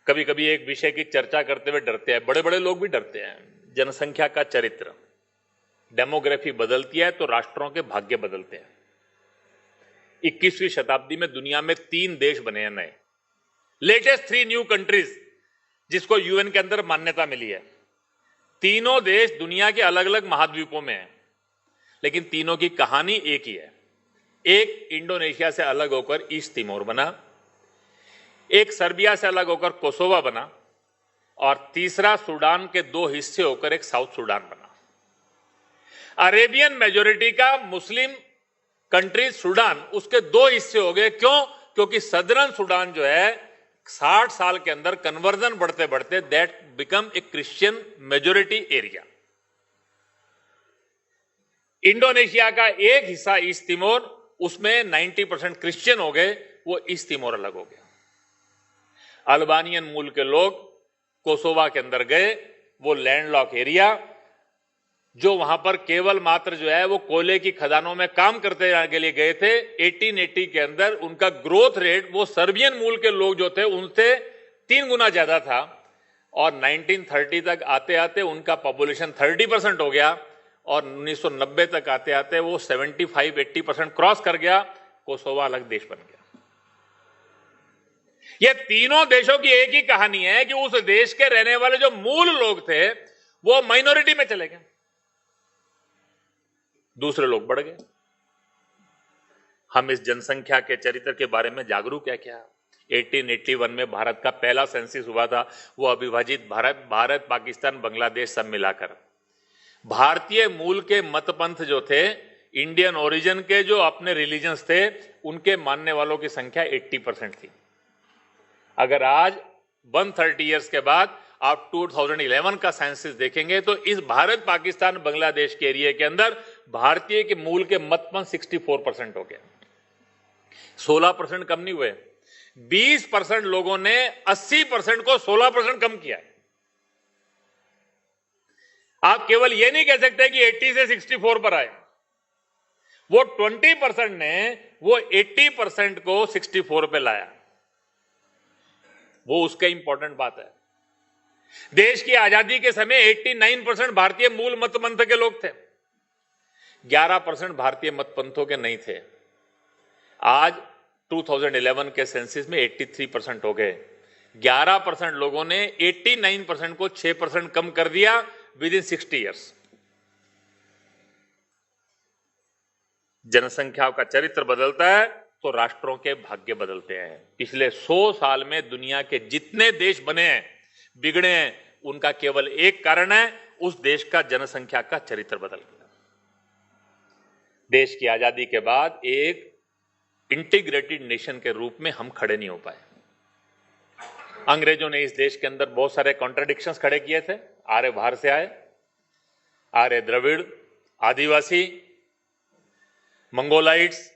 कभी कभी एक विषय की चर्चा करते हुए डरते हैं, बड़े बड़े लोग भी डरते हैं। जनसंख्या का चरित्र, डेमोग्राफी बदलती है तो राष्ट्रों के भाग्य बदलते हैं। 21वीं शताब्दी में दुनिया में 3 देश बने हैं नए, लेटेस्ट 3 न्यू कंट्रीज, जिसको यूएन के अंदर मान्यता मिली है। तीनों देश दुनिया के अलग अलग महाद्वीपों में हैं, लेकिन तीनों की कहानी एक ही है। एक इंडोनेशिया से अलग होकर ईस्ट तिमोर बना, एक सर्बिया से अलग होकर कोसोवा बना, और तीसरा सूडान के 2 हिस्से होकर एक साउथ सूडान बना। अरेबियन मेजोरिटी का मुस्लिम कंट्री सूडान, उसके 2 हिस्से हो गए। क्यों? क्योंकि सदर्न सूडान जो है 60 साल के अंदर कन्वर्जन बढ़ते बढ़ते that become a Christian majority area. Indonesia का एक हिस्सा ईस्ट तिमोर, उसमें 90% क्रिश्चियन हो गए, वो ईस्ट तिमोर अलग हो गया। अल्बानियन मूल के लोग कोसोवा के अंदर गए, वो लैंडलॉक एरिया, जो वहां पर केवल मात्र जो है वो कोयले की खदानों में काम करते के लिए गए थे। 1880 के अंदर उनका ग्रोथ रेट वो सर्बियन मूल के लोग जो थे उनसे 3 गुना ज्यादा था, और 1930 तक आते आते उनका पॉपुलेशन 30% हो गया, और 1990 तक आते आते वो 75-80% क्रॉस कर गया। कोसोवा अलग देश बन गया। ये तीनों देशों की एक ही कहानी है कि उस देश के रहने वाले जो मूल लोग थे वो माइनॉरिटी में चले गए, दूसरे लोग बढ़ गए। हम इस जनसंख्या के चरित्र के बारे में जागरूक है क्या? 1881 में भारत का पहला सेंसस हुआ था, वो अविभाजित भारत पाकिस्तान बांग्लादेश सब मिलाकर। भारतीय मूल के मतपंथ जो थे, इंडियन ओरिजिन के जो अपने रिलीजन्स थे, उनके मानने वालों की संख्या 80% थी। अगर आज 130 इयर्स के बाद आप 2011 का सेंसस देखेंगे तो इस भारत पाकिस्तान बांग्लादेश के एरिया के अंदर भारतीय के मूल के मतपंथ 64% हो गए। 16% कम नहीं हुए, 20% लोगों ने 80% को 16% कम किया। आप केवल यह नहीं कह सकते कि 80 से 64 पर आए। वो 20% ने वो 80% को 64 पे लाया, वो उसका इंपॉर्टेंट बात है। देश की आजादी के समय 89% भारतीय मूल मतपंथ के लोग थे, 11% भारतीय मतपंथों के नहीं थे। आज 2011 के सेंसस में 83% हो गए। 11% लोगों ने 89% को 6% कम कर दिया विद इन 60 इयर्स। जनसंख्या का चरित्र बदलता है तो राष्ट्रों के भाग्य बदलते हैं। पिछले 100 साल में दुनिया के जितने देश बने हैं, बिगड़े हैं, उनका केवल एक कारण है, उस देश का जनसंख्या का चरित्र बदल गया। देश की आजादी के बाद एक इंटीग्रेटेड नेशन के रूप में हम खड़े नहीं हो पाए। अंग्रेजों ने इस देश के अंदर बहुत सारे कॉन्ट्राडिक्शंस खड़े किए थे। आर्य बाहर से आए, आर्य द्रविड़, आदिवासी, मंगोलाइट्स,